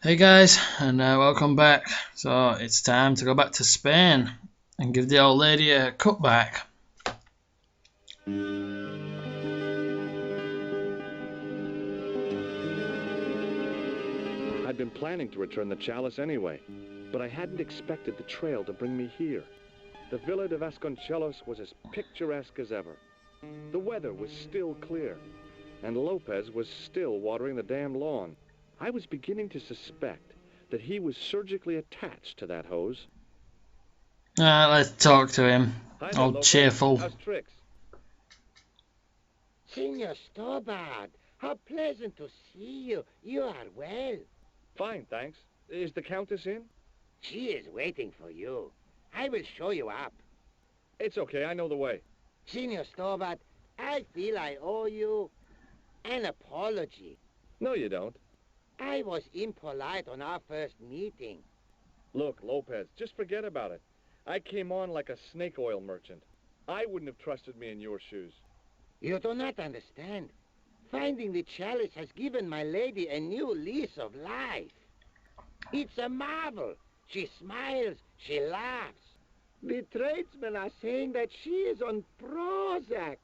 Hey guys, and welcome back. So it's time to go back to Spain and give the old lady a cutback. I'd been planning to return the chalice anyway, but I hadn't expected the trail to bring me here. The Villa de Vasconcellos was as picturesque as ever. The weather was still clear, and Lopez was still watering the damn lawn. I was beginning to suspect that he was surgically attached to that hose. Let's talk to him. Hi there, Old Lopez. cheerful. How's tricks? Senor Stobart, how pleasant to see you. You are well. Fine, thanks. Is the Countess in? She is waiting for you. I will show you up. It's okay, I know the way. Senor Stobart, I feel I owe you an apology. No, you don't. I was impolite on our first meeting. Look, Lopez, just forget about it. I came on like a snake oil merchant. I wouldn't have trusted me in your shoes. You do not understand. Finding the chalice has given my lady a new lease of life. It's a marvel. She smiles, she laughs. The tradesmen are saying that she is on Prozac.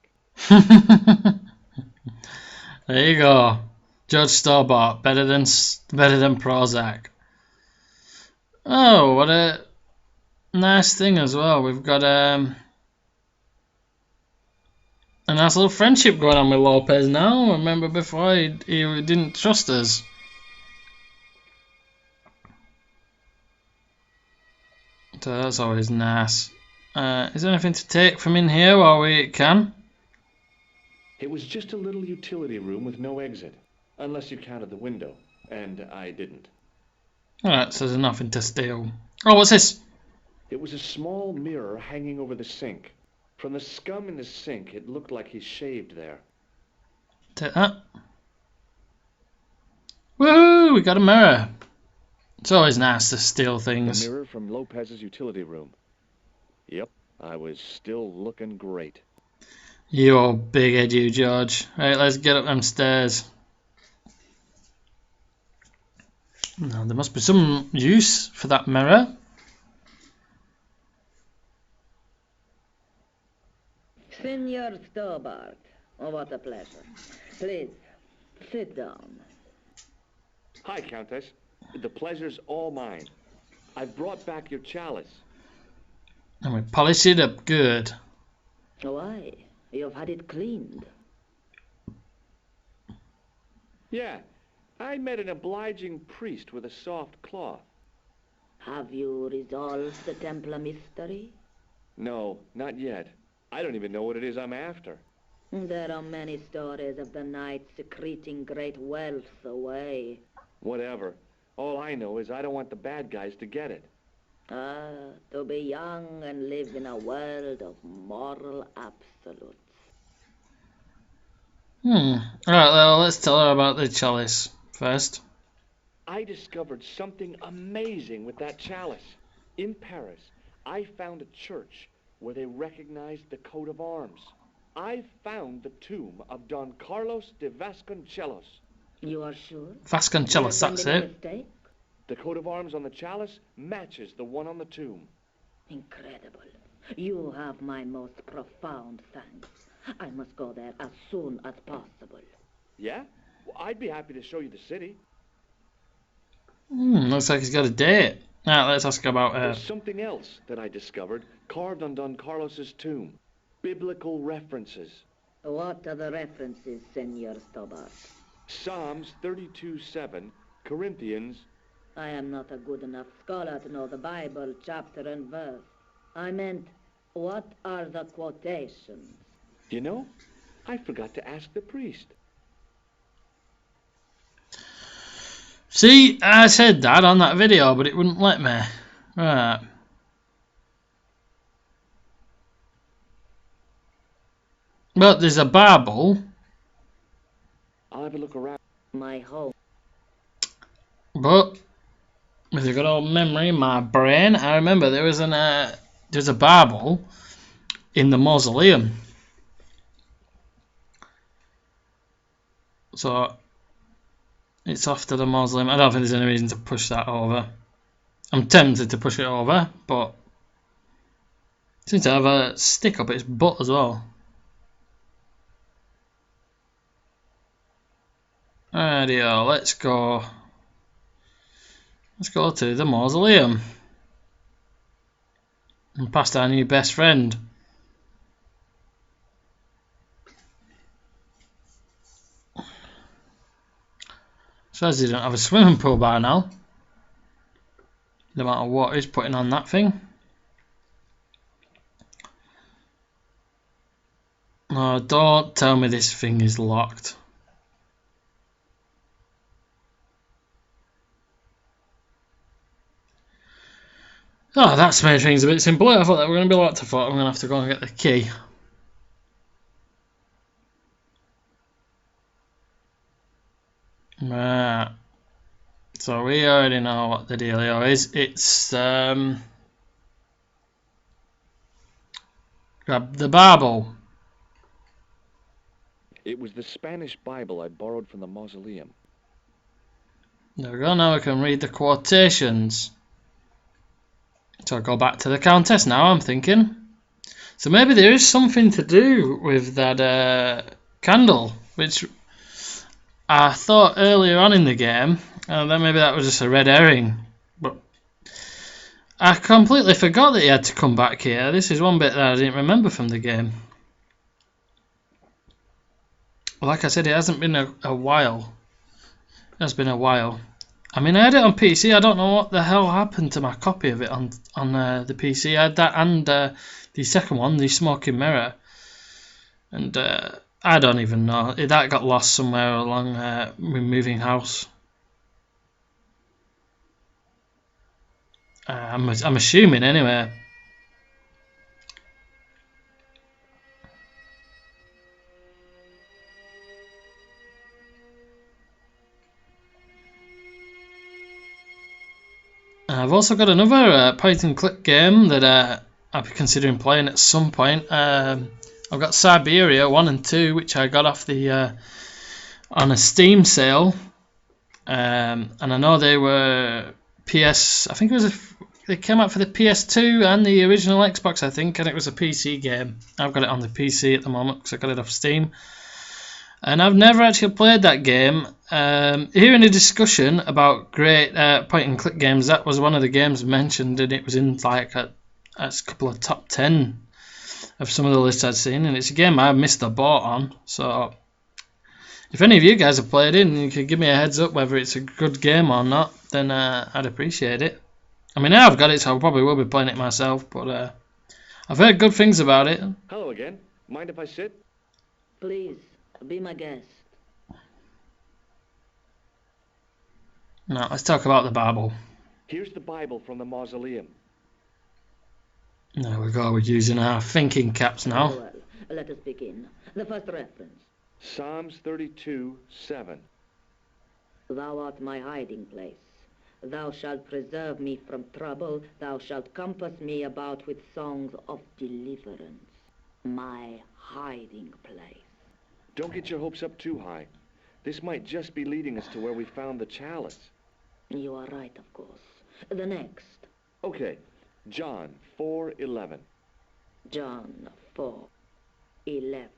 There you go. Judge Stobart, better than Prozac. Oh, what a nice thing as well. We've got a nice little friendship going on with Lopez now. Remember before he didn't trust us. So that's always nice. Is there anything to take from in here while we can? It was just a little utility room with no exit, unless you counted the window, and I didn't. Alright, so there's nothing to steal. Oh, what's this? It was a small mirror hanging over the sink. From the scum in the sink, it looked like he shaved there. Take that. Woohoo! We got a mirror. It's always nice to steal things. The mirror from Lopez's utility room. Yep, I was still looking great. You old big head, you, George. Right, let's get up them stairs. Now, there must be some use for that mirror. Senor Stobart, oh, what a pleasure. Please, sit down. Hi, Countess. The pleasure's all mine. I brought back your chalice. And we polish it up good. Why? You've had it cleaned. Yeah, I met an obliging priest with a soft cloth. Have you resolved the Templar mystery? No, not yet. I don't even know what it is I'm after. There are many stories of the knight secreting great wealth away. Whatever. All I know is I don't want the bad guys to get it. To be young and live in a world of moral absolutes. Alright, well, let's tell her about the chalice first. I discovered something amazing with that chalice. In Paris, I found a church where they recognized the coat of arms. I found the tomb of Don Carlos de Vasconcellos. You are sure? Vasconcellos, that's it. Mistake? The coat of arms on the chalice matches the one on the tomb. Incredible. You have my most profound thanks. I must go there as soon as possible. Yeah? Well, I'd be happy to show you the city. Looks like he's got a date. Alright, let's ask about There's something else that I discovered carved on Don Carlos's tomb. Biblical references. What are the references, Senor Stobart? Psalms 32:7, Corinthians. I am not a good enough scholar to know the Bible chapter and verse. I meant, what are the quotations? You know, I forgot to ask the priest. See, I said that on that video, but it wouldn't let me. Right. But there's a Bible. I'll have a look around. My home. But with a good old memory in my brain, I remember there was there's a Bible in the mausoleum. So It's off to the mausoleum. I don't think there's any reason to push that over. I'm tempted to push it over, but it seems to have a stick up its butt as well. Rightio, let's go. Let's go to the mausoleum. And past our new best friend. Says he don't have a swimming pool by now. No matter what he's putting on that thing. Oh, don't tell me this thing is locked. Oh, that's made things a bit simpler. I thought that were going to be locked. I thought I'm going to have to go and get the key. Right. So we already know what the dealio is. It's grab the Bible. It was the Spanish Bible I borrowed from the mausoleum. There we go. Now we can read the quotations. So I go back to the Countess now, I'm thinking. So maybe there is something to do with that candle, which I thought earlier on in the game, and then maybe that was just a red herring. But I completely forgot that he had to come back here. This is one bit that I didn't remember from the game. Like I said, it hasn't been a while. It has been a while. I mean, I had it on PC. I don't know what the hell happened to my copy of it on the PC. I had that and the second one, the Smoking Mirror. And I don't even know. That got lost somewhere along moving house. I'm assuming anyway. I've also got another point and click game that I'll be considering playing at some point. I've got Siberia 1 and 2, which I got off the on a Steam sale, and I know they were PS. I think it was they came out for the PS2 and the original Xbox, I think, and it was a PC game. I've got it on the PC at the moment because I got it off Steam. And I've never actually played that game. Hearing a discussion about great point and click games, that was one of the games mentioned, and it was in like a couple of top 10 of some of the lists I'd seen, and it's a game I missed the boat on. So if any of you guys have played it and you could give me a heads up whether it's a good game or not, then I'd appreciate it. I mean, I've got it, so I probably will be playing it myself, but I've heard good things about it. Hello again. Mind if I sit? Please, be my guest. Now, let's talk about the Bible. Here's the Bible from the mausoleum. There we go, we're using our thinking caps now. Well, let us begin. The first reference. Psalms 32:7. Thou art my hiding place. Thou shalt preserve me from trouble. Thou shalt compass me about with songs of deliverance. My hiding place. Don't get your hopes up too high. This might just be leading us to where we found the chalice. You are right, of course. The next. Okay, John 4:11. John 4:11.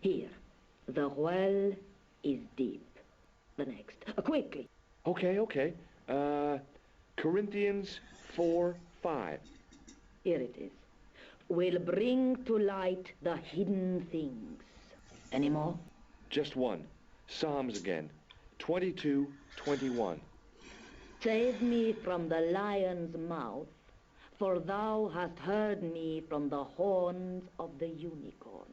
Here. The well is deep. The next. Quickly. Okay. Corinthians 4:5. Here it is. Will bring to light the hidden things. Any more? Just one. Psalms again. 22:21. Save me from the lion's mouth, for thou hast heard me from the horns of the unicorns.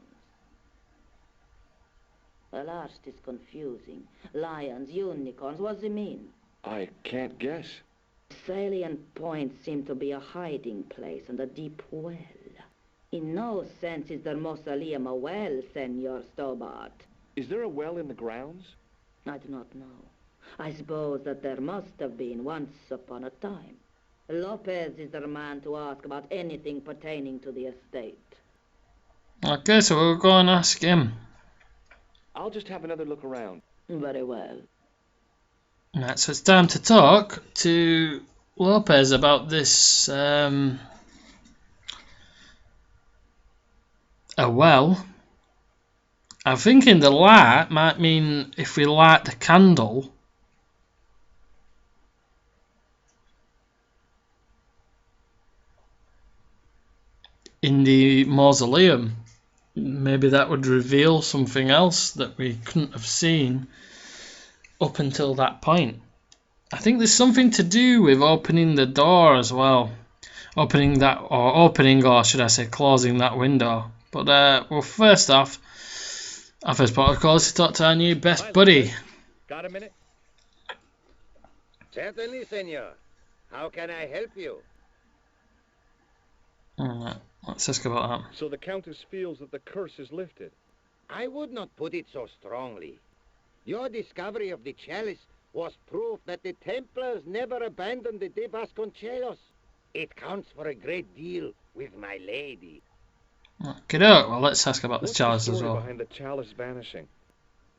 The last is confusing. Lions, unicorns, what does it mean? I can't guess. Salient points seem to be a hiding place and a deep well. In no sense is the mausoleum a well, Senor Stobart. Is there a well in the grounds? I do not know. I suppose that there must have been once upon a time. Lopez is the man to ask about anything pertaining to the estate. Okay, so we'll go and ask him. I'll just have another look around. Very well. Right, so it's time to talk to Lopez about this a well. I'm thinking the light might mean if we light the candle in the mausoleum, maybe that would reveal something else that we couldn't have seen up until that point. I think there's something to do with opening the door as well. Opening, or should I say closing that window. But, well, first off, our first protocol is to talk to our new best buddy. Got a minute? Certainly, senor. How can I help you? Alright, let's ask about that. So the Countess feels that the curse is lifted. I would not put it so strongly. Your discovery of the chalice was proof that the Templars never abandoned the Vasconcellos. It counts for a great deal with my lady. Okay, well, let's ask about this chalice What's the as story well. behind the chalice vanishing?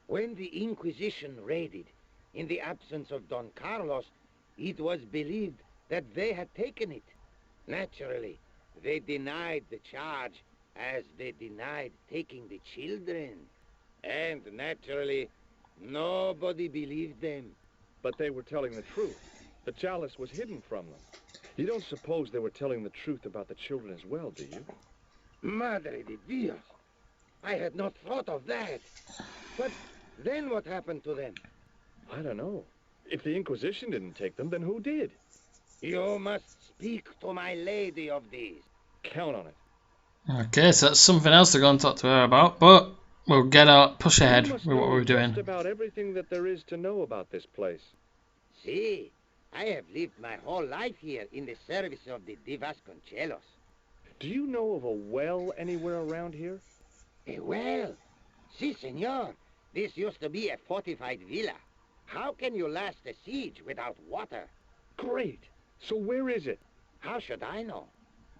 When the Inquisition raided, in the absence of Don Carlos, it was believed that they had taken it. Naturally, they denied the charge as they denied taking the children. And naturally, nobody believed them. But they were telling the truth. The chalice was hidden from them. You don't suppose they were telling the truth about the children as well, do you? Madre de Dios! I had not thought of that. But then what happened to them? I don't know. If the Inquisition didn't take them, then who did? You must speak to my lady of these. Count on it. Okay, so that's something else to go and talk to her about, but we'll push ahead You with must what know we're doing. just about everything that there is to know about this place. See, I have lived my whole life here in the service of the Vasconcellos. Do you know of a well anywhere around here? A well? Si, senor. This used to be a fortified villa. How can you last a siege without water? Great! So where is it? How should I know?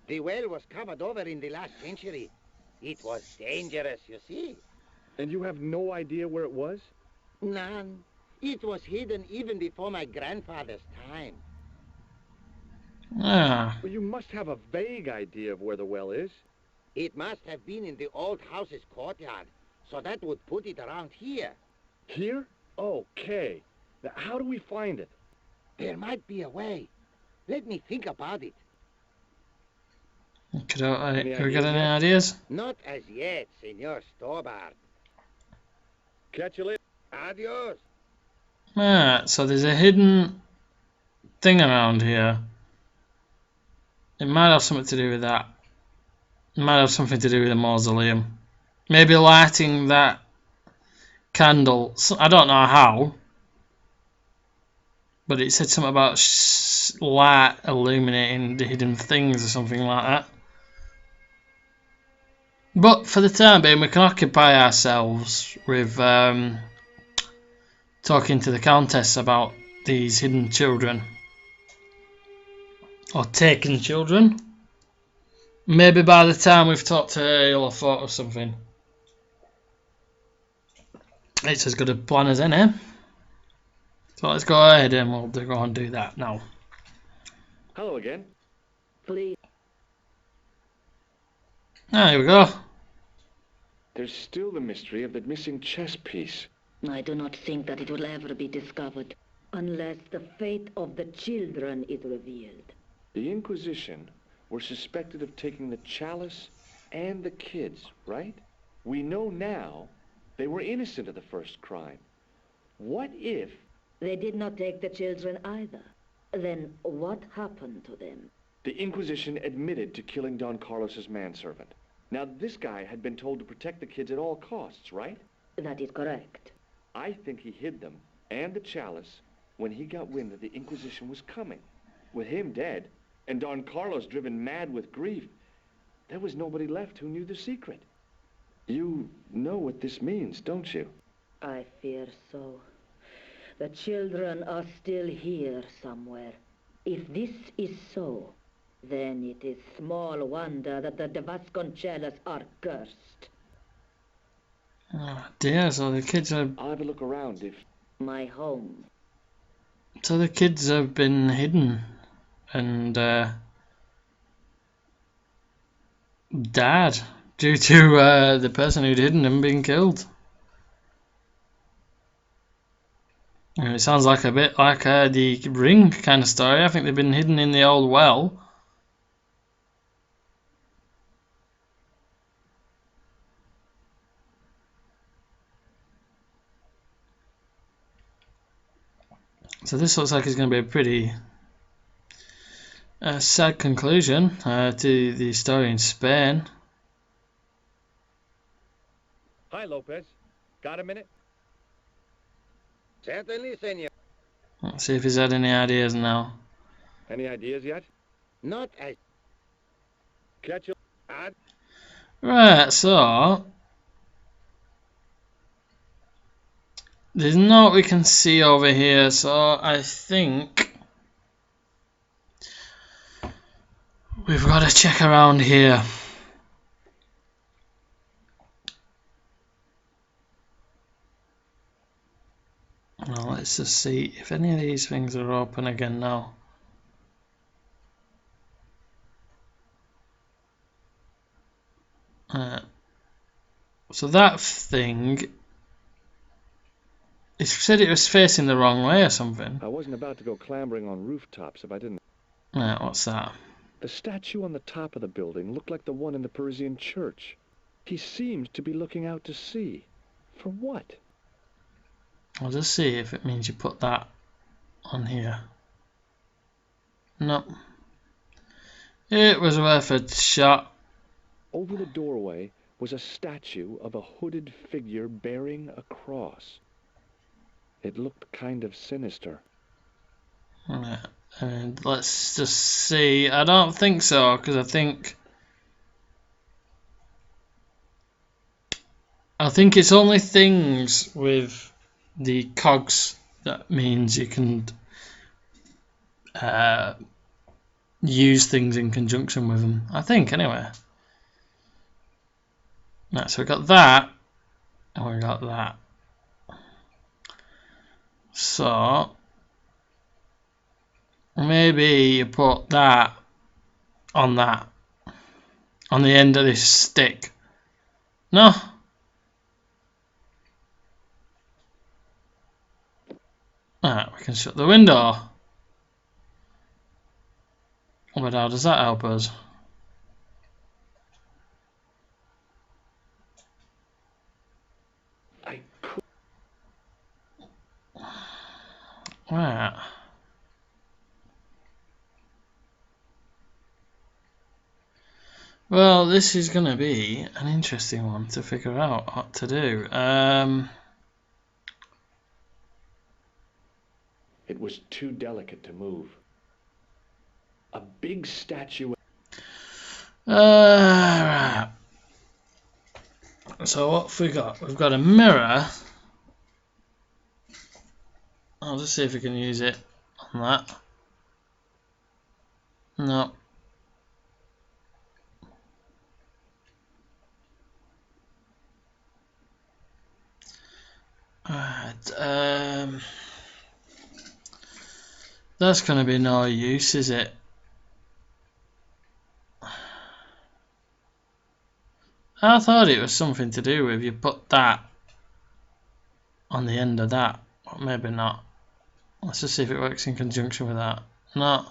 The well was covered over in the last century. It was dangerous, you see. And you have no idea where it was? None. It was hidden even before my grandfather's time. Ah, Well, you must have a vague idea of where the well is. It must have been in the old house's courtyard, so that would put it around here. Here? Okay. Now, how do we find it? There might be a way. Let me think about it. okay, Any we got ideas any yet? ideas? Not as yet, Senor Stobart. Catch you later. Adios. Alright, so there's a hidden thing around here. It might have something to do with that. It might have something to do with the mausoleum. Maybe lighting that candle. I don't know how. But it said something about light illuminating the hidden things or something like that. But for the time being, we can occupy ourselves with talking to the Countess about these hidden children. Or taken children. Maybe by the time we've talked to her, you'll have thought of something. It's as good a plan as any. So let's go ahead and we'll go and do that now. Hello again. Please. There we go. There's still the mystery of the missing chess piece. I do not think that it will ever be discovered, unless the fate of the children is revealed. The Inquisition were suspected of taking the chalice and the kids, right? We know now they were innocent of the first crime. What if... They did not take the children either. Then what happened to them? The Inquisition admitted to killing Don Carlos's manservant. Now, this guy had been told to protect the kids at all costs, right? That is correct. I think he hid them and the chalice when he got wind that the Inquisition was coming. With him dead, and Don Carlos driven mad with grief, there was nobody left who knew the secret. You know what this means, don't you? I fear so. The children are still here somewhere. If this is so, then it is small wonder that the Vasconcellos are cursed. Oh dear, so the kids are... I'll have a look around if... My home. So the kids have been hidden and died due to the person who'd hidden them being killed. And it sounds like a bit like the Ring kind of story. I think they've been hidden in the old well. So this looks like it's going to be a pretty sad conclusion to the story in Spain. Hi, Lopez. Got a minute? Certainly, senor. Let's see if he's had any ideas now. Any ideas yet? Not as... Catch you. Right, so there's not what we can see over here, so I think we've got to check around here. Now let's just see if any of these things are open again now. So that thing, it said it was facing the wrong way or something. I wasn't about to go clambering on rooftops if I didn't. Right, what's that? The statue on the top of the building looked like the one in the Parisian church. He seemed to be looking out to sea. For what? I'll just see if it means you put that on here. Nope. It was worth a shot. Over the doorway was a statue of a hooded figure bearing a cross. It looked kind of sinister. Right, and let's just see. I don't think so, because I think it's only things with the cogs that means you can use things in conjunction with them. I think, anyway. Right, so we got that, and we got that. So maybe you put that on the end of this stick. No. Alright, we can shut the window. But how does that help us? Right. Well, this is going to be an interesting one to figure out what to do. It was too delicate to move. A big statue. Right. So what have we got? We've got a mirror. I'll just see if we can use it on that. No. Right. That's going to be no use, is it? I thought it was something to do with you put that on the end of that, but maybe not. Let's just see if it works in conjunction with that. No.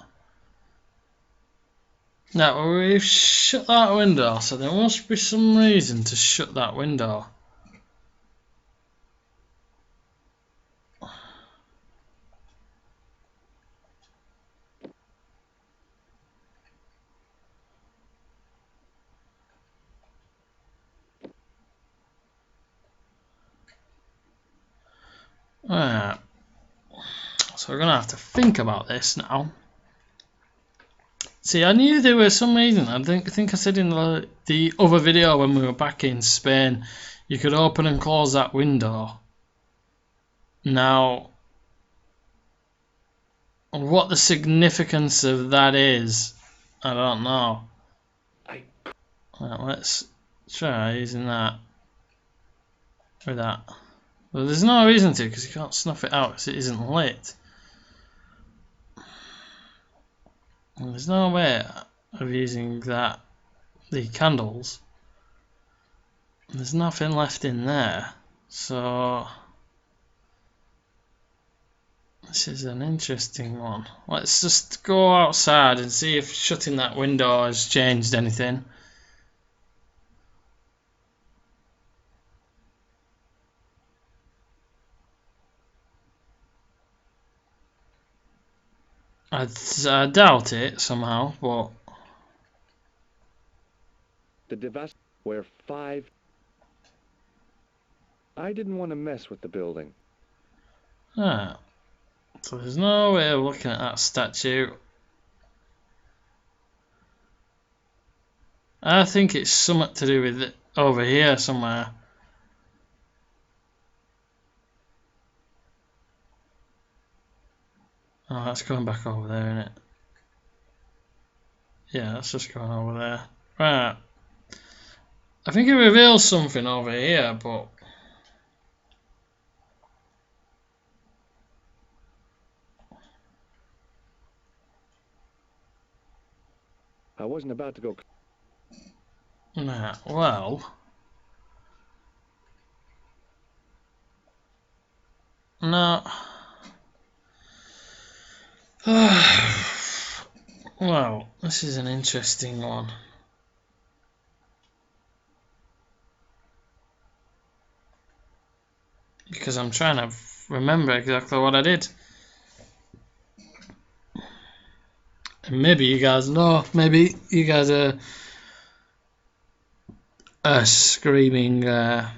No, well, we've shut that window, so there must be some reason to shut that window. Right. So we're going to have to think about this now. See, I knew there was some reason. I think I said in the other video when we were back in Spain, you could open and close that window. Now, what the significance of that is, I don't know. Right, let's try using that with that. Well, there's no reason to, because you can't snuff it out because it isn't lit. And there's no way of using the candles. There's nothing left in there, so this is an interesting one. Let's just go outside and see if shutting that window has changed anything. I doubt it somehow, but The where 5. I didn't want to mess with the building. ah, so there's no way of looking at that statue. I think it's something to do with it over here somewhere. Oh, that's going back over there, isn't it? Yeah, that's just going over there. Right. I think it reveals something over here, but I wasn't about to go. nah, well, no. Well, this is an interesting one. Because I'm trying to remember exactly what I did. And maybe you guys know, maybe you guys are screaming at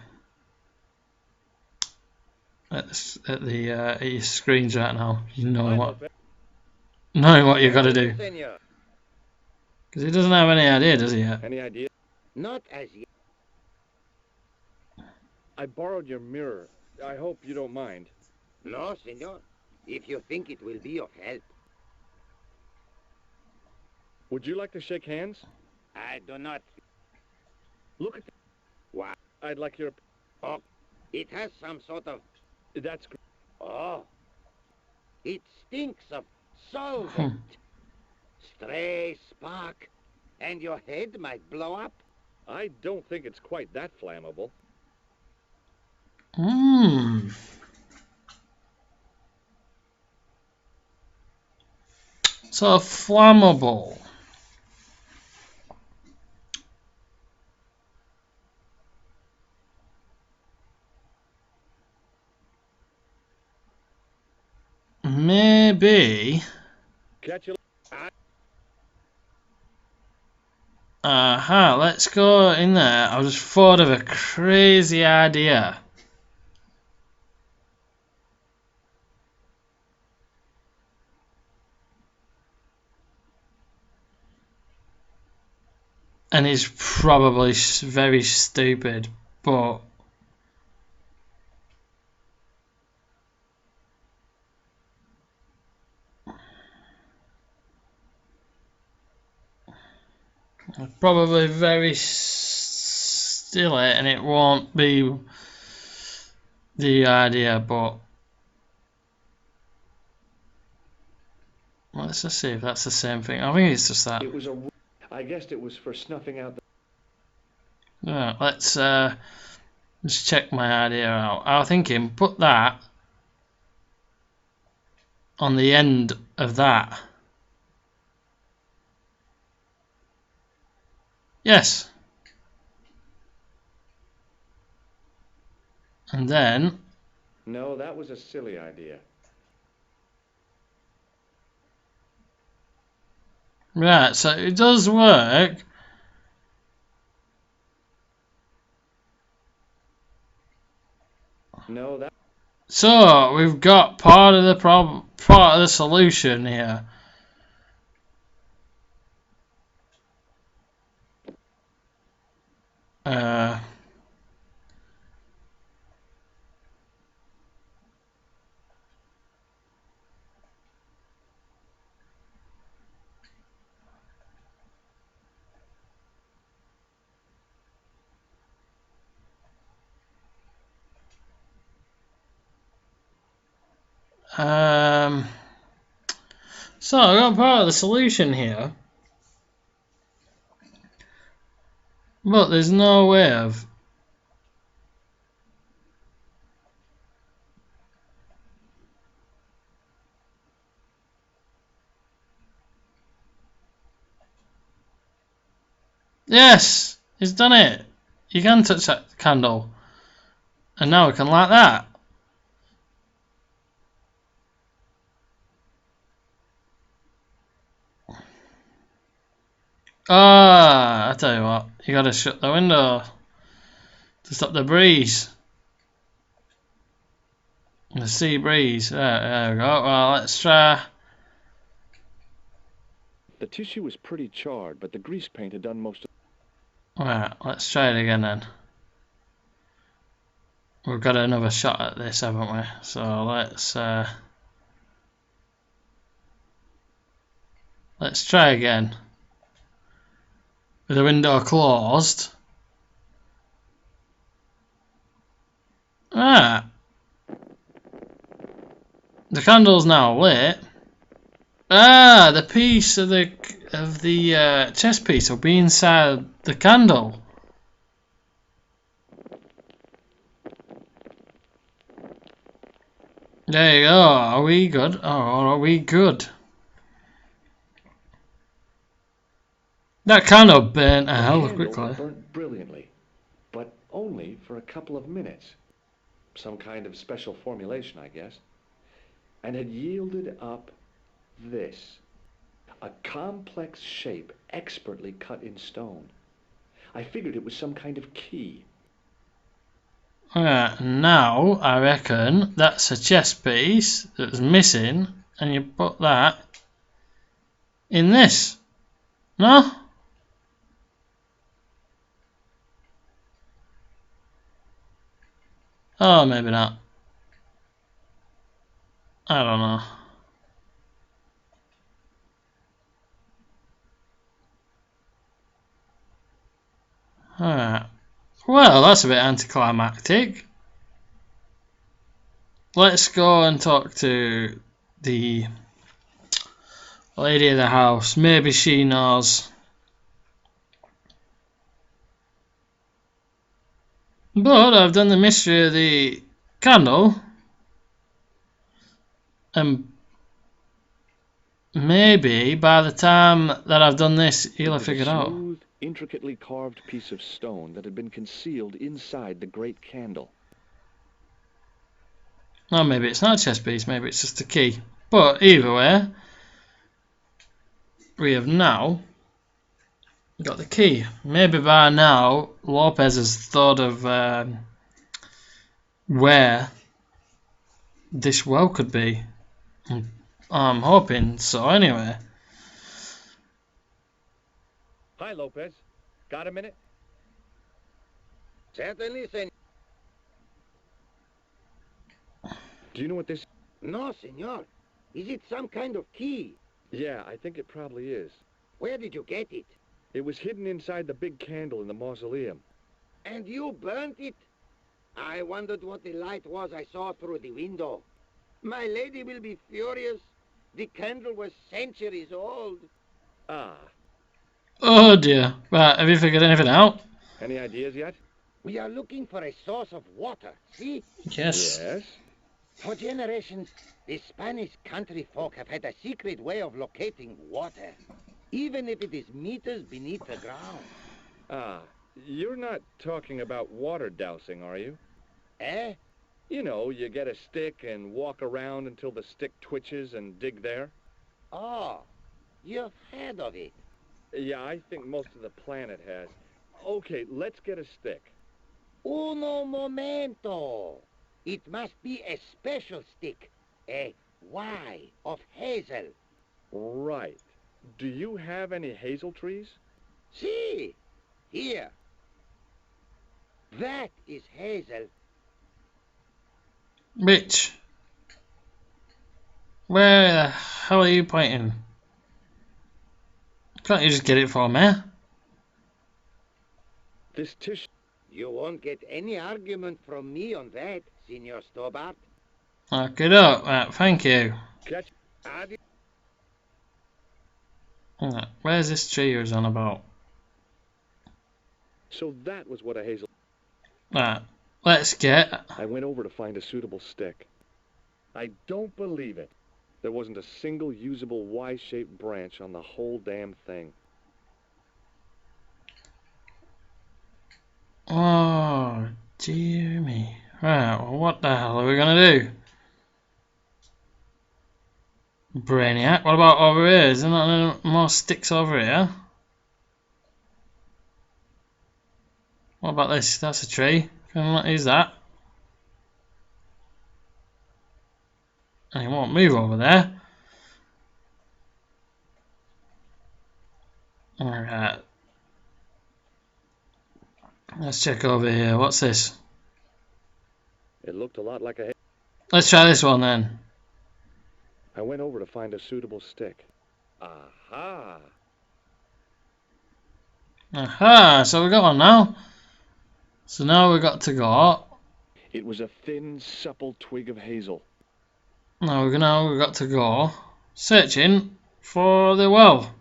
your screens right now. You know knowing what you've got to do. Senor. Because he doesn't have any idea, does he? Yet? Any idea? Not as yet. I borrowed your mirror. I hope you don't mind. No, senor. If you think it will be of help. Would you like to shake hands? I do not. Look at What? I'd like your... Oh, it has some sort of... That's... Oh. It stinks of solvent. Stray spark. And your head might blow up. I don't think it's quite that flammable. So flammable. Maybe. Catch you. Aha, let's go in there. I just thought of a crazy idea. And it's probably very stupid, but probably very silly, and it won't be the idea, but let's just see if that's the same thing. I think it's just that. It was a... I guessed it was for snuffing out the... Yeah, let's check my idea out. I was thinking, put that on the end of that. Yes. And then... No, that was a silly idea. Right, so it does work. No, that... So we've got part of the problem, part of the solution here. So I got part of the solution here, but there's no way of. Yes, he's done it. You can touch that candle, and now we can light that. Ah, I tell you what, you gotta shut the window to stop the breeze. The sea breeze. There we go. Well, let's try. The tissue was pretty charred, but the grease paint had done most of Right, let's try it again then. We've got another shot at this, haven't we? So let's try again. With the window closed. Ah, the candle's now lit. Ah, the piece of the chest piece will be inside the candle. There you go. Are we good? Oh, are we good? That candle burnt a hell of quickly. Burnt brilliantly, but only for a couple of minutes. Some kind of special formulation, I guess. And had yielded up this. A complex shape expertly cut in stone. I figured it was some kind of key. Alright, now I reckon that's a chest piece that was missing, and you put that in this. No? Oh, maybe not. I don't know. Alright. Well, that's a bit anticlimactic. Let's go and talk to the lady of the house. Maybe she knows. But I've done the mystery of the candle. And maybe by the time that I've done this, he'll have figured out. Smooth, intricately carved piece of stone that had been concealed inside the great candle. Or maybe it's not a chest piece, maybe it's just a key. But either way, we have now got the key. Maybe by now, Lopez has thought of where this well could be. I'm hoping so anyway. Hi, Lopez. Got a minute? Certainly, senor. Do you know what this... No, senor. Is it some kind of key? Yeah, I think it probably is. Where did you get it? It was hidden inside the big candle in the mausoleum. And you burnt it? I wondered what the light was I saw through the window. My lady will be furious. The candle was centuries old. Ah. Oh dear. Right, have you figured anything out? Any ideas yet? We are looking for a source of water, see? Yes. Yes? For generations, the Spanish country folk have had a secret way of locating water, even if it is meters beneath the ground. Ah, you're not talking about water dousing, are you? Eh? You know, you get a stick and walk around until the stick twitches and dig there. Oh, you've heard of it. Yeah, I think most of the planet has. Okay, let's get a stick. Uno momento. It must be a special stick, a Y of hazel. Right. Do you have any hazel trees? See, here. That is hazel. Rich. Where the hell are you pointing? Can't you just get it for me? This tissue... You won't get any argument from me on that, Senor Stobart. Okay, up. Right, thank you. Catch... Right, where's this tree you was on about? So that was what a hazel... Right, let's get... I went over to find a suitable stick. I don't believe it. There wasn't a single usable Y-shaped branch on the whole damn thing. Oh, dear me. Right, well, what the hell are we gonna do? Brainiac, what about over here? Is there not any more sticks over here? What about this? That's a tree. Can I not use that? And it won't move over there. Alright. Let's check over here. What's this? It looked a lot like a... Let's try this one then. I went over to find a suitable stick. Aha! Aha! So we got one now. So now we got to go. It was a thin, supple twig of hazel. Now we got to go searching for the well.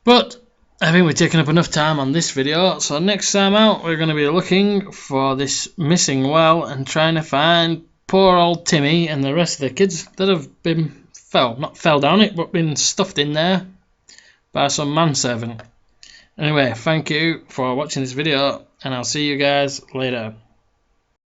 But I think we've taken up enough time on this video, so next time out we're going to be looking for this missing well and trying to find poor old Timmy and the rest of the kids that have been not fell down it, but been stuffed in there by some manservant. Anyway, thank you for watching this video, and I'll see you guys later.